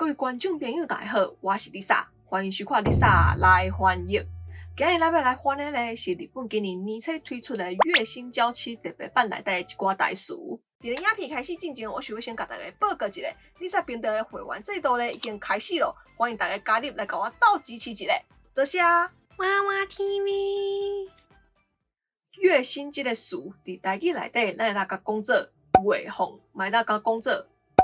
各位观众朋友大家好，我是 Lisa， 欢迎收看 Lisa 来翻译。今日咱要来翻的呢是日本今年年初推出的月薪娇妻特别版内底的一寡台词。在影片开始之前，我想要先甲大家报告一下 ，Lisa 频道的会员制度呢已经开始了，欢迎大家加入来甲我斗支持一下，多谢。娃娃 TV 月薪这个词，伫台语内底咱会当甲讲做月俸，嘛会当甲讲做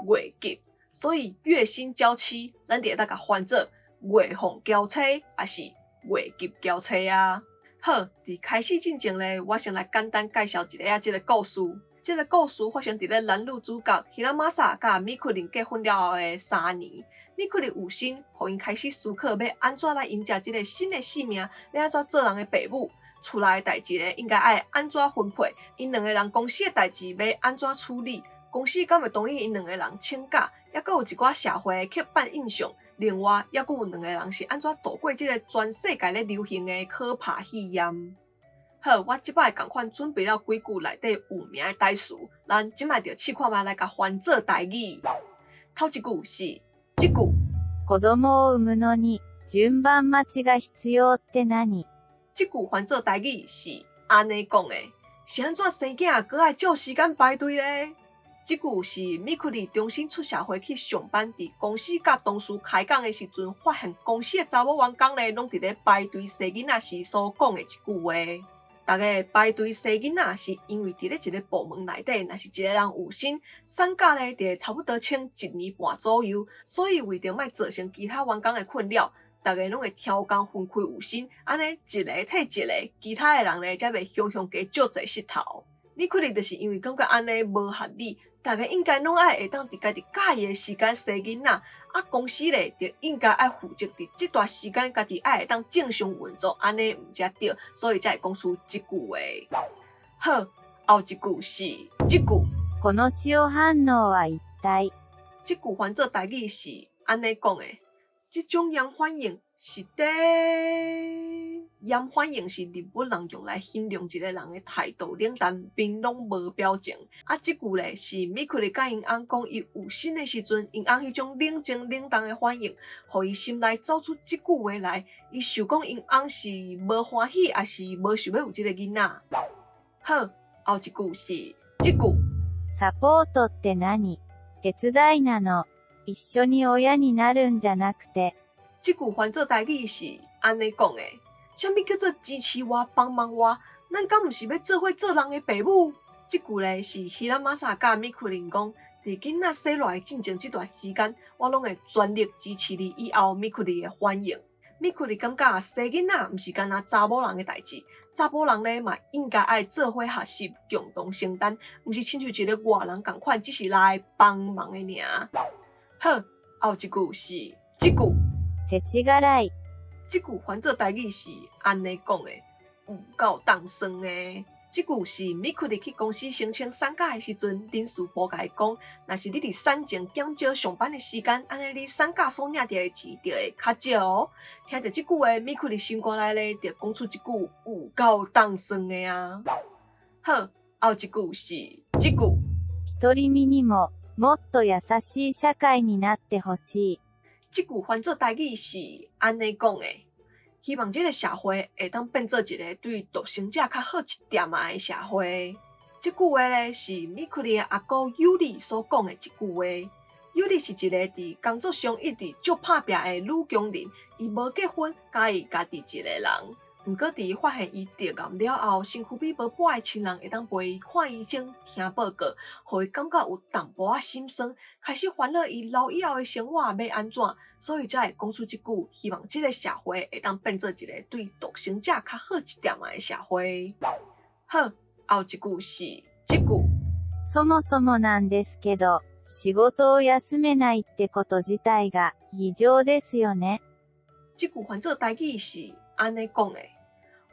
月给。所以月薪娇妻，咱就会当甲翻做月俸娇妻，还是月给娇妻啊？好，伫开始之前呢，我先来简单介绍一下这个故事。这个故事发生伫咧男女主角希拉玛萨甲米库林结婚了后的3年，米库林有心，互因开始思考要安怎来迎接这个新的生命，要安怎做人的爸母，厝内的代志呢，应该爱安怎分配，因两个人公司的代志要安怎处理，公司敢会同意因两个人请假，也佫有一寡社会的刻板印象。另外，也佫有两个人是安怎度过这个全世界咧流行的可怕体验。好，我即摆共款准备了几句内底有名的台词，咱即摆就试看觅来甲翻做台语。头一句是即句：子供を産むのに順番待ちが必要って何？即句翻做台语是安尼讲的，是安怎生囝搁爱照时间排队咧？即句是米库里重新出社会去上班，伫公司甲同事开讲的时阵，发现公司的查某员工咧，拢伫咧排队生囡仔时所讲的一句话。大家排队生囡仔是因为伫咧一个部门内底，若是一个人有薪，产假咧就差不多请1年半左右，所以为着莫造成其他员工的困扰，大家拢会挑工分开有薪，安尼一个替一个，其他的人咧才袂互相加足侪膝头。你可能就是因为感觉安尼无合理，大家应该拢爱会当伫家己喜欢的时间生囡仔，公司咧就应该爱负责伫这段时间家己爱会当正常运作，安尼毋才对，所以才会讲出即句话。好，后一句是即句。この塩反応は一体。即句翻做台语是安尼讲的，即种盐反应是盐反应是日本人用来形容一个人的态度冷淡、面拢无表情。即句咧是米库里甲因翁讲伊有心的时阵，因翁迄种冷静冷淡的反应，互伊心内走出即句话来。伊想讲因翁是无欢喜，还是无想要有即个囡仔。好，后一句是即句。サポートって何？手伝いなの。一緒に親になるんじゃなくて。即句翻做台语是安尼讲的。啥物叫做支持我、帮忙我？咱敢毋是要做伙做人的爸母？即句咧是希拉玛萨甲米库林讲，伫囡仔生落来进前这段时间，我拢会全力支持你以后米库里的反应。米库里感觉生囡仔毋是干那查某人的代志，查某人咧嘛应该爱做伙学习，共同承担，毋是亲像一个外人共款，只是来帮忙的尔。好，后一句是即句。世知辛い。即句翻做台语是安尼讲的，有够重酸的。即句是米库里去公司申请产假的时阵，人事部甲伊讲，若是你伫产前减少上班的时间，安尼你产假所领到的钱就会较少哦。听着即句话，米库里心肝内咧就讲出一句有够重酸的啊。好，后一句是即句。独り身にももっと優しい社会になってほしい。即句翻做台语是安尼讲的，希望这个社会会当变做一个对独生者较好一点的社会。即句话咧是米库里的阿姑尤里所讲的一句话。尤里是一个伫工作上一直足拍拼的女强人，伊无结婚，甲伊家己一个人。毋过伫发现伊得癌了后，身躯比无半个亲人会当陪伊看医生、听报告，互伊感觉有淡薄仔心酸，开始烦恼伊老以后的生活要安怎，所以才会讲出即句，希望即个社会会当变做一个对独生者较好一点的社会。好，后一句是即句。そもそもなんですけど、仕事を休めないってこと自体が異常ですよね。即句翻做台语是安尼讲的。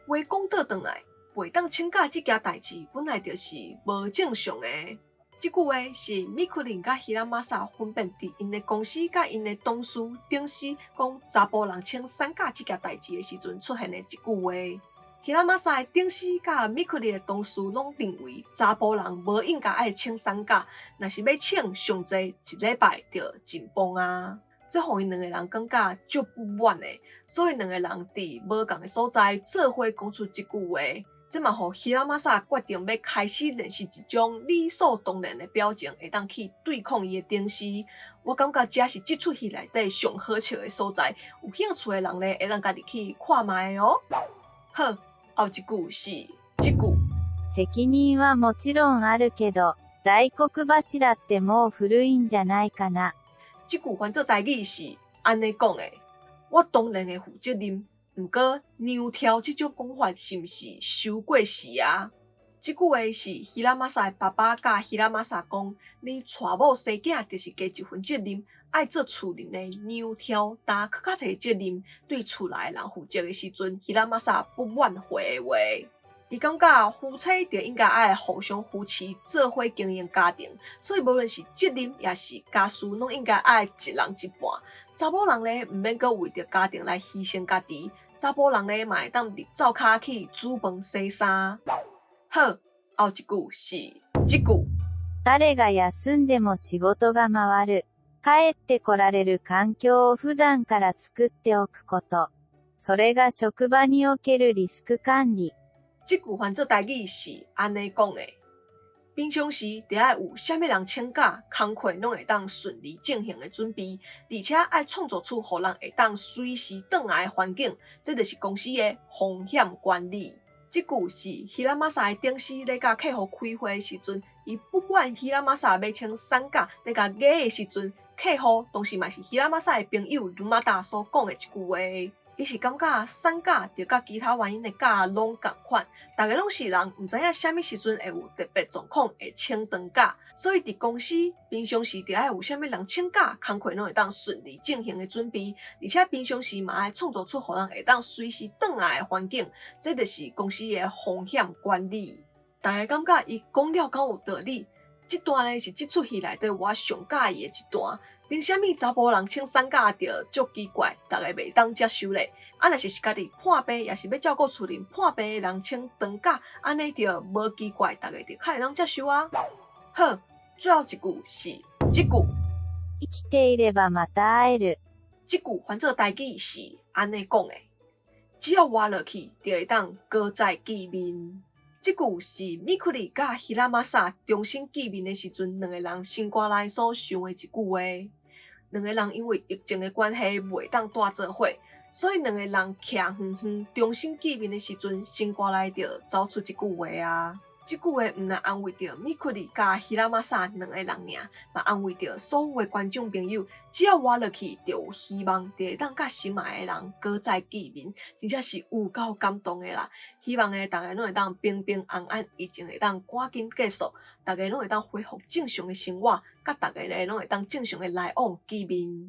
话讲倒转来，袂当请假即件代志，本来就是无正常的。即句话是米库林甲希拉玛萨分辨伫因的公司甲因的同事顶时讲查甫人请产假即件代志的时阵出现的一句话。希拉玛萨的顶司甲米库里的同事拢认为查甫人无应该爱请产假，若是要请上济一礼拜就真棒啊。这互因两个人感觉足不满的，所以两个人伫无共的所在做伙讲出即句话。这嘛，互希拉玛萨决定要开始练习一种理所当然的表情，会当去对抗伊的顶司。我感觉这是这出戏内底上好笑的所在，有兴趣的人咧，会当家己去看卖哦。好，后一句是这句。責任はもちろんあるけど、大黒柱ってもう古いんじゃないかな。这句翻做台语是安尼讲的：我当然会负责任。毋过，娘条即种讲法是毋是收过时啊？即句话是希拉玛萨的爸爸甲希拉玛萨讲：你娶某生囝，就是加一份责任，爱做厝人的娘条，担更较侪责任，对厝内的人负责的时阵，希拉玛萨不挽回的话。伊感觉夫妻就应该爱互相扶持，做伙经营家庭，所以无论是责任也是家事，拢应该爱一人一半。查某人咧，毋免阁为着家庭来牺牲家己。查某人咧，嘛会当入灶骹去煮饭洗衫。好，后一句是这句。誰が休んでも仕事が回る。帰ってこられる環境を普段から作っておくこと。それが職場におけるリスク管理。这句翻做台语是安尼讲的：平常时得爱有啥物人请假，工课拢会当顺利进行的准备，而且爱创造出互人会当随时倒来的环境，这就是公司的风险管理。这句是希拉玛萨的顶司咧甲客户开会的时阵，伊不管希拉玛萨要请产假咧甲假的时阵，客户当时嘛是希拉玛萨的朋友鲁马达所讲的一句话。伊是感觉产假就甲其他原因的假拢共款，大家拢是人，毋知影啥物时阵会有特别状况会请长假，所以伫公司平常时就爱有啥物人请假，工课拢会当顺利进行的准备，而且平常时嘛爱创造出互人会当随时倒来的环境，这就是公司的风险管理。大家感觉伊讲了敢有道理？这段呢是这出戏内底我上介意的一段。凭啥物查甫人请产假着足奇怪，大家袂当接受咧？啊，若是家己破病，也是要照顾厝人破病的人请长假，安尼着无奇怪，大家着较会当接受啊。好，最后一句是这句。生きていればまた会える。这句翻做台语是安尼讲的：只要活落去，就会当搁再见面。这句是米库里甲希拉玛萨重新见面的时阵，两个人心肝内所想的一句话。两个人因为疫情的关系，袂当住做伙，所以两个人徛远远，重新见面的时阵，心肝内就走出这句话啊。这句话毋但安慰着米库里甲希拉玛萨两个人尔，嘛安慰着所有的观众朋友，只要活落去，就有希望，就会当甲心爱的人搁再见面，真正是有够感动的啦！希望大家拢会当平平安安，疫情会当赶紧结束，大家拢会当恢复正常的生活，甲大家咧拢会当正常的来往见面。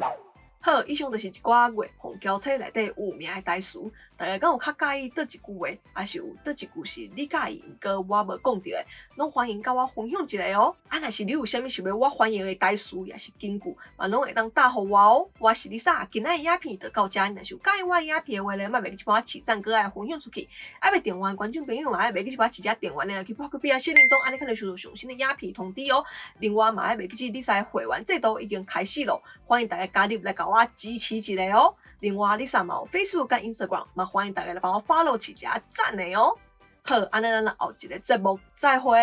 好，以上就是一寡粤语交册内底有名的台词，大家敢有较介意倒一句话，还是有倒一句是你介意，毋过我无讲到的，拢欢迎甲我分享一下哦。啊，若是你有啥物想要我翻译的台词，也是金句，嘛拢会当答互我哦。我是 Lisa， 今仔的影片就到这，若是有介意我的影片的话咧，莫袂记帮我起赞，搁爱分享出去。爱要订阅观众朋友嘛，爱袂记帮我起只订阅咧，去拨隔壁小铃铛，安尼可能收到上新的影片通知哦。另外嘛，爱袂记Lisa的会员制度已经开始咯，欢迎大家加入来甲我支持一下哦。另外，Lisa 嘛有 Facebook 跟 Instagram， 嘛欢迎大家来帮我 follow 起只赞的哦。好，安尼咱后一个节目再会。